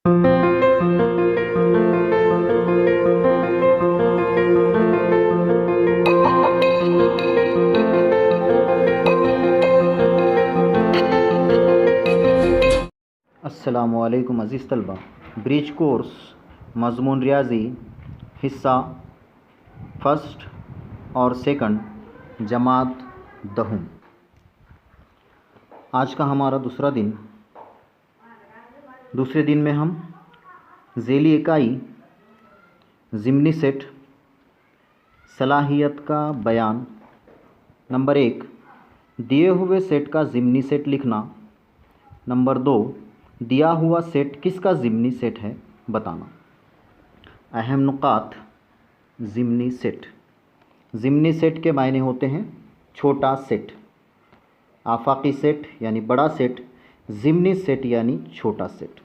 अस्सलामुअलैकुम अज़ीज़ तलबा। Bridge course मज़मून रियाज़ी हिस्सा फर्स्ट और सेकंड जमात दहूम। आज का हमारा दूसरे दिन में हम ज़ेली इकाई ज़िमनी सेट सलाहियत का बयान नंबर 1 दिए हुए सेट का ज़िमनी सेट लिखना, नंबर 2 दिया हुआ सेट किसका ज़िमनी सेट है बताना। अहम नुकात। ज़िमनी सेट। ज़िमनी सेट के मायने होते हैं छोटा सेट, आफाकी सेट यानी बड़ा सेट, ज़िमनी सेट यानी छोटा सेट।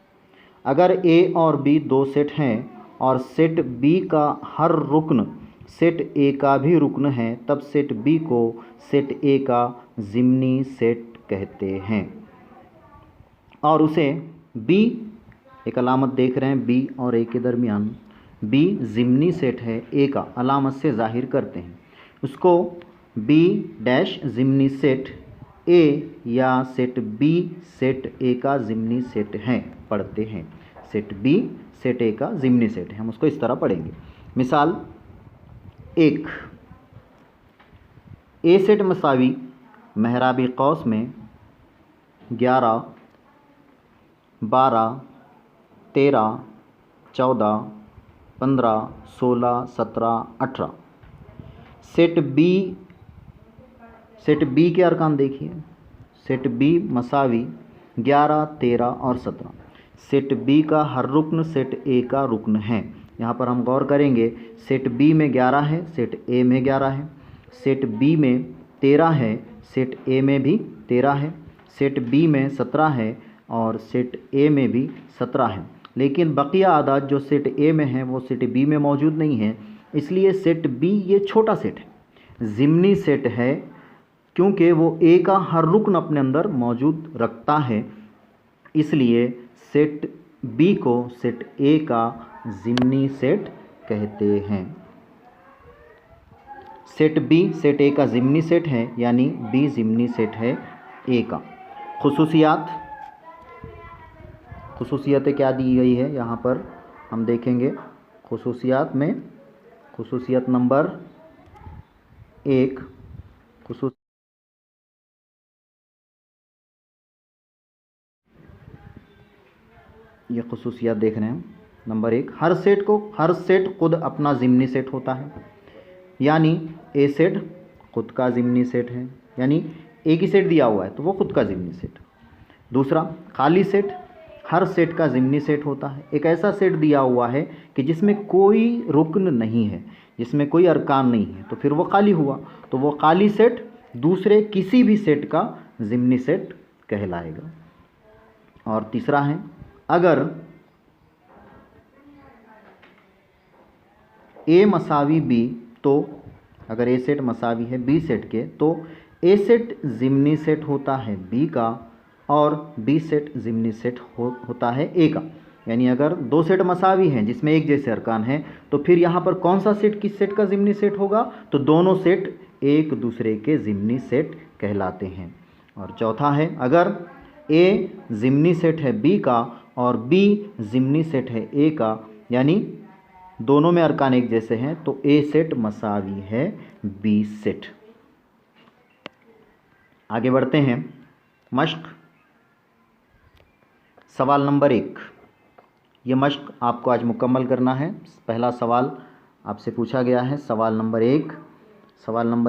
अगर ए और बी दो सेट हैं और सेट बी का हर रुकन सेट ए का भी रुकन है, तब सेट बी को सेट ए का ज़िमनी सेट कहते हैं और उसे बी, एक अलामत देख रहे हैं बी और ए के दरमियान, बी ज़िमनी सेट है ए का, अलामत से ज़ाहिर करते हैं उसको बी डैश ज़िमनी सेट ए या सेट बी सेट ए का ज़िमनी सेट है पढ़ते हैं। सेट बी सेट ए का ज़िमनी सेट है, हम उसको इस तरह पढ़ेंगे। मिसाल 1, ए सेट मसावी महराबी कौस में 11, 12, 13, 14, 15, 16, 17, 18। सेट बी के अरकान देखिए। सेट बी मसावी 11, 13 और 17। सेट बी का हर रुकन सेट ए का रुकन है। यहाँ पर हम गौर करेंगे, सेट बी में 11 है, सेट ए में 11 है, सेट बी में 13 है, सेट ए में भी 13 है, सेट बी में 17 है और सेट ए में भी 17 है। लेकिन बकिया आदाद जो सेट ए में है वो सेट बी में मौजूद नहीं है, इसलिए सेट बी ये छोटा सेट है, ज़िमनी सेट है, क्योंकि वो ए का हर रुकन अपने अंदर मौजूद रखता है, इसलिए सेट बी को सेट ए का ज़िमनी सेट कहते हैं। सेट बी सेट ए का ज़िमनी सेट है, यानी बी ज़िमनी सेट है ए का। खुसूसियतें क्या दी गई है यहाँ पर हम देखेंगे। खुसूसियत में खुसूसियत नंबर 1 ये खुसूसियत देख रहे हैं। नंबर 1, हर सेट खुद अपना ज़िमनी सेट होता है, यानी ए सेट खुद का ज़िमनी सेट है, यानी ए की सेट दिया हुआ है तो वो खुद का ज़िमनी सेट। दूसरा, खाली सेट हर सेट का ज़िमनी सेट होता है। एक ऐसा सेट दिया हुआ है कि जिसमें कोई रुकन नहीं है, जिसमें कोई अरकान नहीं है, तो फिर वो खाली हुआ, तो वो खाली सेट दूसरे किसी भी सेट का ज़िमनी सेट कहलाएगा। और तीसरा है, अगर ए मसावी बी, तो अगर ए सेट मसावी है बी सेट के, तो ए सेट ज़िमनी सेट होता है बी का और बी सेट ज़िमनी सेट होता है ए का। यानी अगर दो सेट मसावी हैं जिसमें एक जैसे अरकान हैं, तो फिर यहाँ पर कौन सा सेट किस सेट का ज़िमनी सेट होगा, तो दोनों सेट एक दूसरे के ज़िमनी सेट कहलाते हैं। और चौथा है, अगर ए ज़िमनी सेट है बी का और बी ज़िमनी सेट है ए का, यानी दोनों में अरकान एक जैसे हैं, तो ए सेट मसावी है बी सेट। आगे बढ़ते हैं। मश्क सवाल नंबर 1, ये मश्क आपको आज मुकम्मल करना है। पहला सवाल आपसे पूछा गया है। सवाल नंबर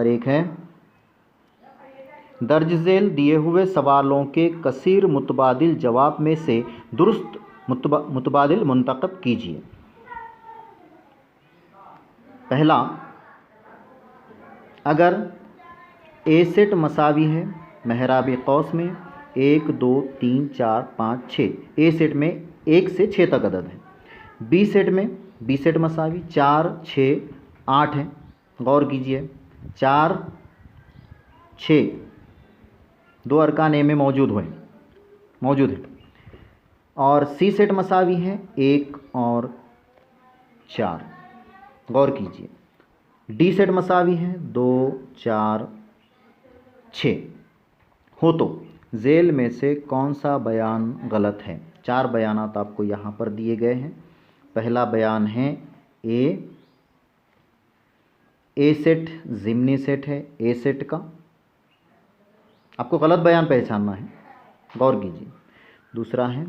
1 है, दर्ज झेल दिए हुए सवालों के कसीर मुतबादिल जवाब में से दुरुस्त मुतबादिल मुंतखब कीजिए। पहला, अगर ए सेट मसावी है महराबी कौस में 1, 2, 3, 4, 5, 6, ए सेट में 1 से 6 तक अदद है। बी सेट मसावी 4, 6, 8 है। गौर कीजिए, 4, 6 दो अरकान ए में मौजूद हैं और सी सेट मसावी है 1 और 4, गौर कीजिए। डी सेट मसावी है 2 4 6। हो तो झेल में से कौन सा बयान गलत है? 4 बयानात आपको यहाँ पर दिए गए हैं। पहला बयान है ए सेट ज़िम्नी सेट है ए सेट का, आपको गलत बयान पहचानना है, गौर कीजिए। दूसरा है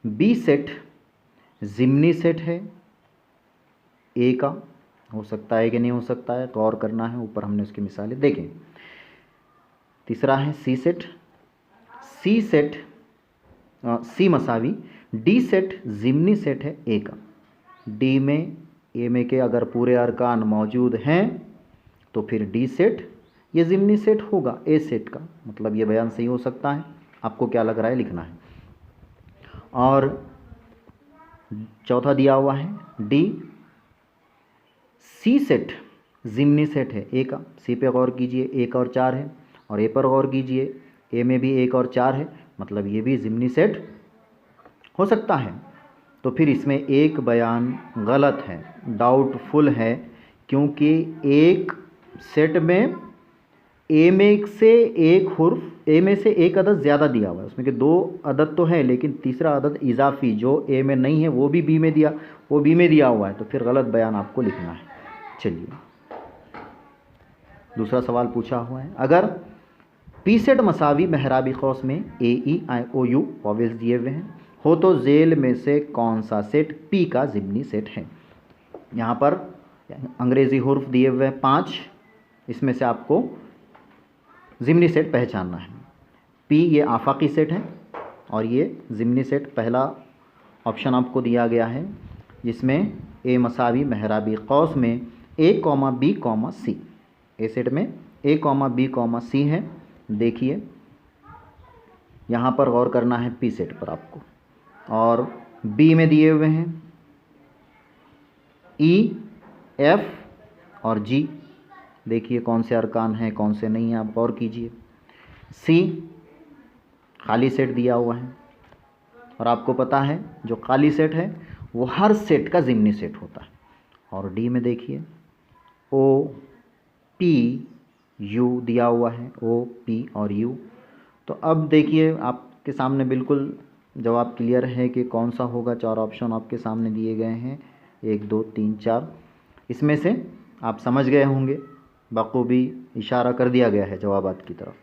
बी सेट ज़िम्नी सेट है ए का, हो सकता है कि नहीं हो सकता है, गौर करना है, ऊपर हमने उसकी मिसालें देखें। तीसरा है सी सेट सी मसावी डी सेट ज़िम्नी सेट है ए का। डी में ए में के अगर पूरे अरकान मौजूद हैं तो फिर डी सेट ये ज़िम्नी सेट होगा ए सेट का, मतलब ये बयान सही हो सकता है। आपको क्या लग रहा है लिखना है। और चौथा दिया हुआ है डी सी सेट ज़िम्नी सेट है ए का। सी पे गौर कीजिए 1 और 4 है, और ए पर गौर कीजिए ए में भी 1 और 4 है, मतलब ये भी ज़िम्नी सेट हो सकता है। तो फिर इसमें एक बयान गलत है, डाउटफुल है, क्योंकि एक सेट में ए में से एक अदद ज़्यादा दिया हुआ है, उसमें कि 2 अदद तो है, लेकिन तीसरा अदद इजाफी जो ए में नहीं है वो भी बी में दिया हुआ है, तो फिर गलत बयान आपको लिखना है। चलिए दूसरा सवाल पूछा हुआ है, अगर पी सेट मसावी मेहराबी कौस में ए ई आई ओ यू वॉवेल्स दिए हुए हैं, हो तो झेल में से कौन सा सेट पी का ज़िम्नी सेट है? यहाँ पर अंग्रेज़ी हुर्फ दिए हुए हैं 5, इसमें से आपको ज़िम्नी सेट पहचानना है। पी ये आफाकी सेट है और ये ज़िम्नी सेट पहला ऑप्शन आपको दिया गया है, जिसमें ए मसावी मेहराबी कौस में ए कॉमा बी कॉमा सी, ए सेट में ए कॉमा बी कॉमा सी है। देखिए यहाँ पर गौर करना है पी सेट पर आपको, और बी में दिए हुए हैं ई एफ और जी, देखिए कौन से अरकान हैं कौन से नहीं हैं, आप गौर कीजिए। सी खाली सेट दिया हुआ है, और आपको पता है जो खाली सेट है वो हर सेट का ज़िम्नी सेट होता है। और डी में देखिए ओ पी यू दिया हुआ है, ओ पी और यू। तो अब देखिए आपके सामने बिल्कुल जवाब क्लियर है कि कौन सा होगा। 4 ऑप्शन आपके सामने दिए गए हैं, 1 2 3 4, इसमें से आप समझ गए होंगे, बखूबी इशारा कर दिया गया है जवाबात की तरफ।